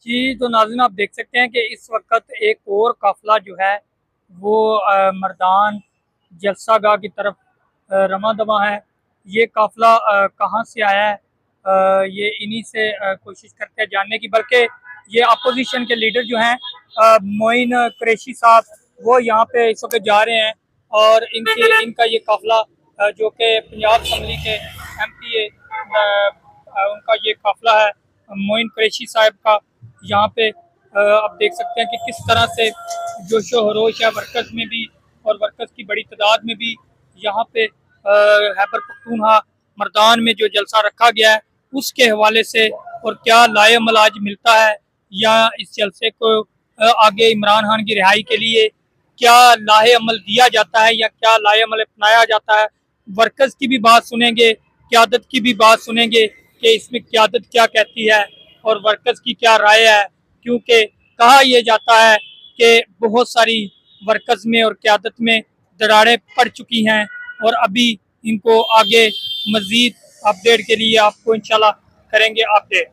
जी, तो नाज़रीन आप देख सकते हैं कि इस वक़्त एक और काफ़िला जो है वो मर्दान जलसागाह की तरफ रवां-दवां है। ये काफ़िला कहाँ से आया है, ये इन्हीं से कोशिश करते हैं जानने की। बल्कि ये अपोज़िशन के लीडर जो हैं मोइन कुरैशी साहब, वो यहाँ पे इस वक़्त जा रहे हैं और इनका ये काफ़िला जो कि पंजाब असम्बली के एमपी उनका ये काफ़िला है मोइन कुरैशी साहब का। यहाँ पे आप देख सकते हैं कि किस तरह से जोशो खरोश है वर्कर्स में भी, और वर्कर्स की बड़ी तादाद में भी। यहाँ पे खैबर पख्तूनख्वा मर्दान में जो जलसा रखा गया है उसके हवाले से, और क्या लाएअमल आज मिलता है या इस जलसे को आगे इमरान खान की रिहाई के लिए क्या लाएअमल दिया जाता है या क्या लाएअमल अपनाया जाता है। वर्कर्स की भी बात सुनेंगे, क़यादत की भी बात सुनेंगे कि इसमें क़यादत क्या कहती है और वर्कर्स की क्या राय है। क्योंकि कहा यह जाता है कि बहुत सारी वर्कर्स में और क़यादत में दरारें पड़ चुकी हैं और अभी इनको आगे मज़ीद अपडेट के लिए आपको इंशाल्लाह करेंगे अपडेट।